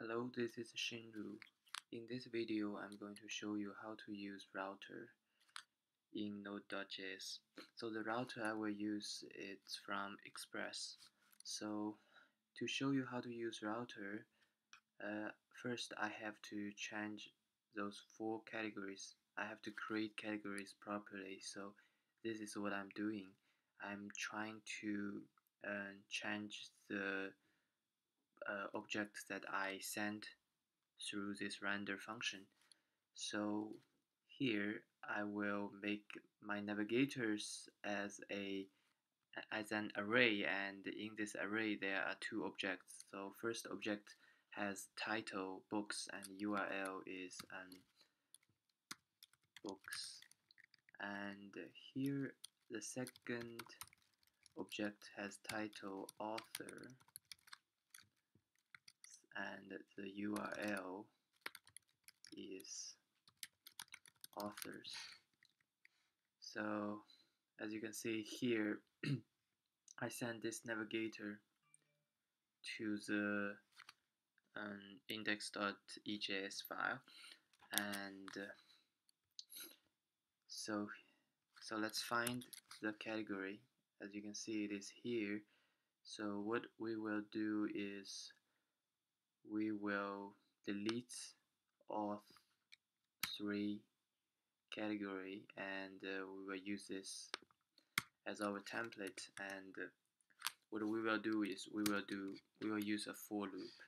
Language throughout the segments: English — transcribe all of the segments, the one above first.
Hello, this is Shinru. In this video, I'm going to show you how to use router in Node.js. So the router I will use is from Express. So to show you how to use router, first I have to change those 4 categories. I have to create categories properly. So this is what I'm doing. I'm trying to change the objects that I send through this render function. So here I will make my navigators as an array, and in this array there are 2 objects. So first object has title books and URL is books, and here the second object has title author and the URL is authors. So as you can see here, I send this navigator to the index.ejs file, and so let's find the category. As you can see, it is here. So what we will do is we will delete all 3 category, and we will use this as our template. And what we will do is we will use a for loop.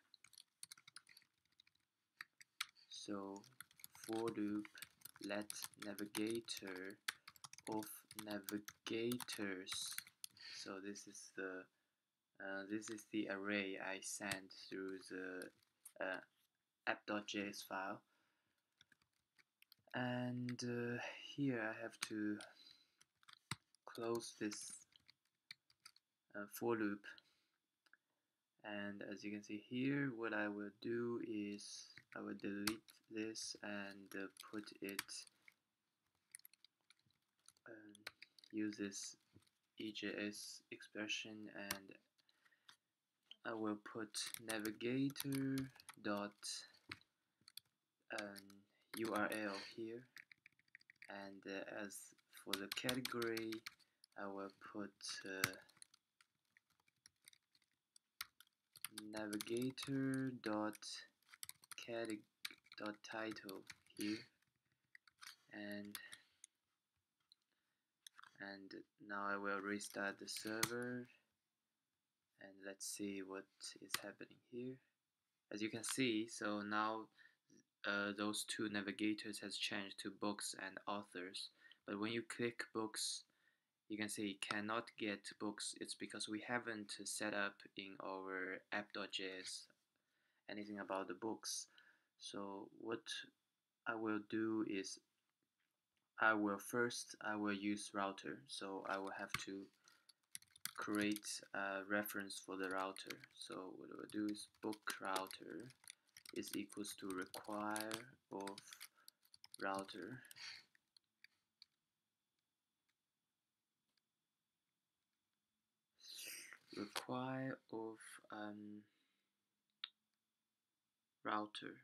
So for loop let navigator of navigators. So this is the array I sent through the app.js file, and here I have to close this for loop. And as you can see here, what I will do is I will delete this and put it use this EJS expression, and I will put navigator dot URL here, and as for the category I will put navigator dot title here, and now I will restart the server, and let's see what is happening here. As you can see, so now those 2 navigators has changed to books and authors, but when you click books, you can see it cannot get books. It's because we haven't set up in our app.js anything about the books. So what I will do is I will use router. So I will have to create a reference for the router. So what I will do is book router is equals to require of router, require of router.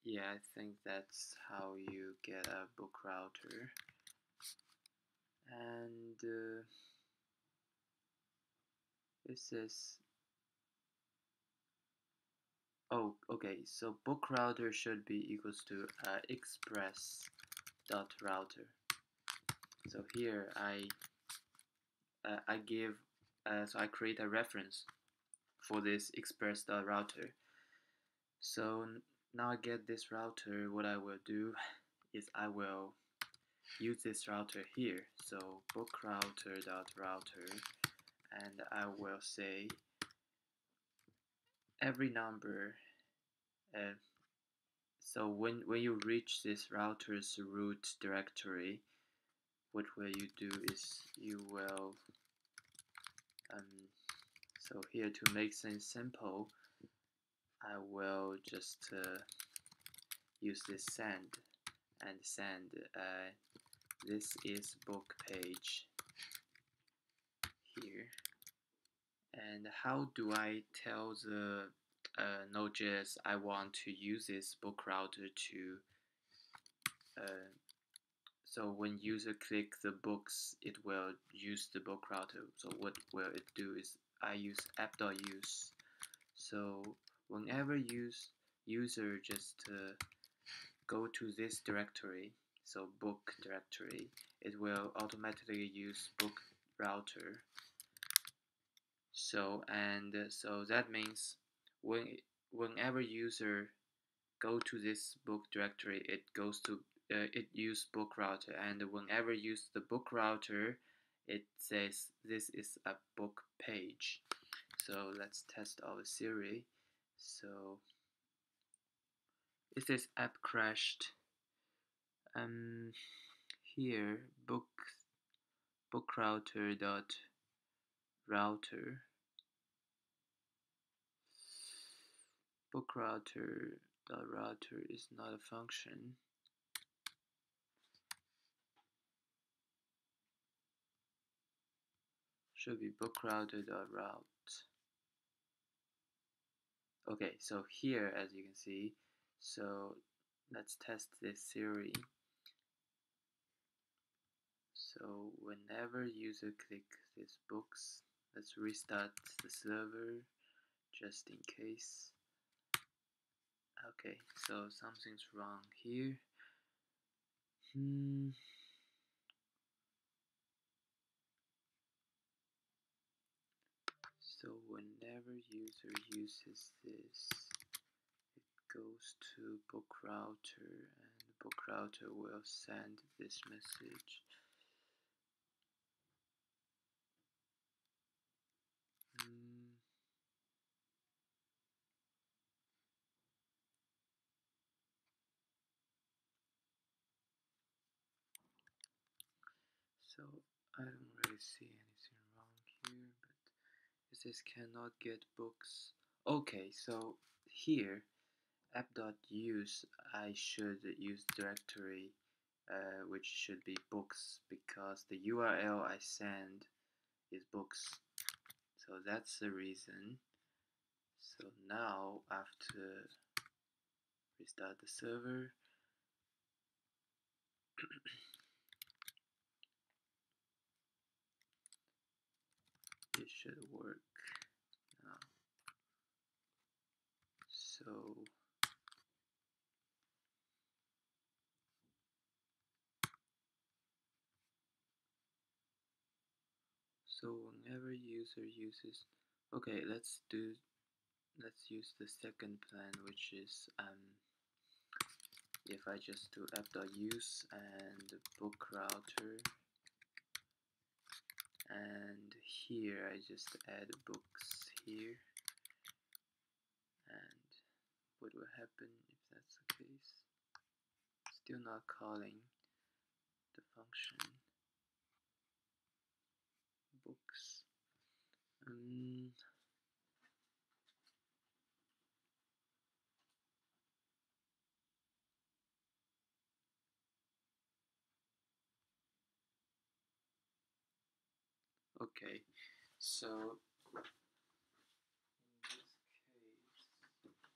Yeah, I think that's how you get a book router. And this is, oh, okay, so book router should be equals to express dot router. So here I give so I create a reference for this express dot router. So now I get this router. What I will do is I will use this router here. So book router dot router, and I will say every number. So when you reach this router's root directory, what will you do is you will so here, to make things simple, I will just use this send and send this is book page here. And how do I tell the Node.js, I want to use this book router to so when user click the books, it will use the book router. So what will it do is I use app.use. So whenever user just go to this directory, so book directory, it will automatically use book router. So that means whenever user go to this book directory, it goes to it use book router, and whenever use the book router, it says this is a book page. So let's test our Siri. So if this app crashed, here book router dot router book router dot router is not a function. Should be book router dot route. Okay, so here, as you can see, so let's test this Siri. So whenever user click these books, let's restart the server just in case. Okay, so something's wrong here. So whenever user uses this, it goes to book router, and book router will send this message. So I don't really see anything wrong here, but it says cannot get books. Okay, so here app.use, I should use directory which should be books, because the URL I send is books. So that's the reason. So now after restart the server, it should work now. So whenever user uses, okay, let's use the second plan, which is if I just do app.use and book router, and here I just add books here, and what will happen if that's the case? Still not calling the function books. Okay, so in this case,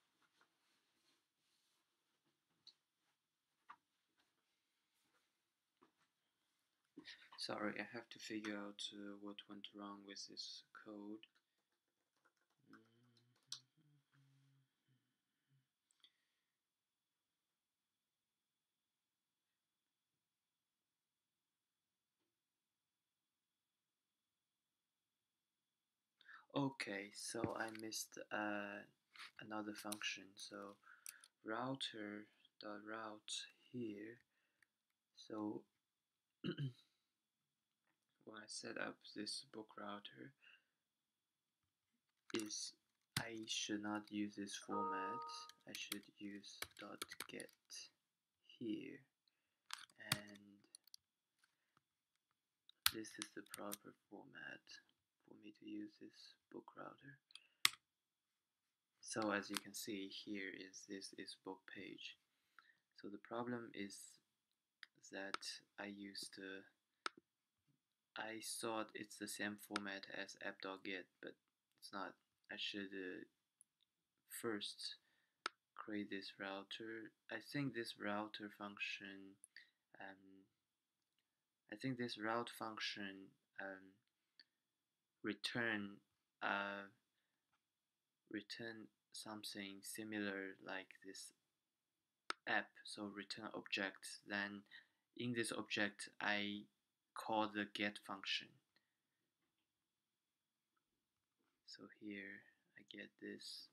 sorry, I have to figure out what went wrong with this code. Okay, so I missed another function. So router.route here. So when I set up this book router, is I should not use this format. I should use .get here, and this is the proper format for me to use this book router. So as you can see, here this is book page. So the problem is that I thought it's the same format as app.get, but it's not. I should first create this router. I think this router function um, um, return uh, return something similar like this app, so return object. Then in this object I call the get function. So here I get this.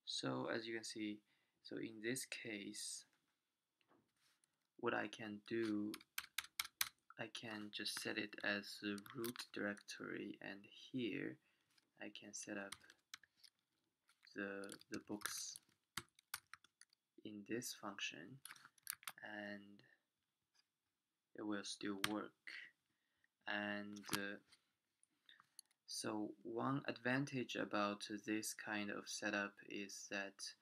So as you can see, so in this case, what I can do, I can just set it as the root directory, and here I can set up the books in this function, and it will still work. And so one advantage about this kind of setup is that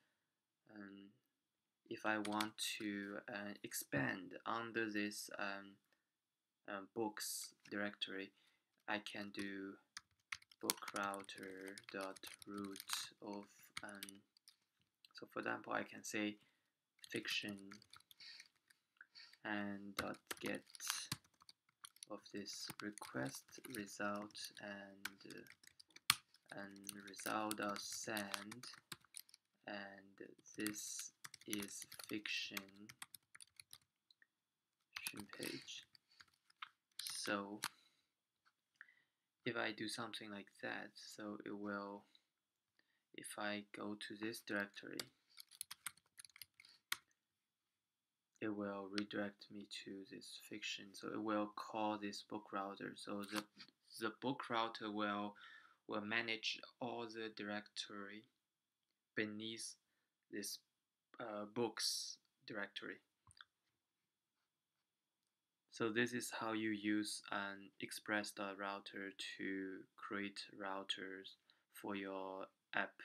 if I want to expand under this books directory, I can do bookrouter.root of so for example I can say fiction and .get of this request result and result.send, and this is fiction page. So if I do something like that, so it will, if I go to this directory, it will redirect me to this fiction. So it will call this book router. So the book router will manage all the directory beneath this books directory. So this is how you use an Express.router to create routers for your app.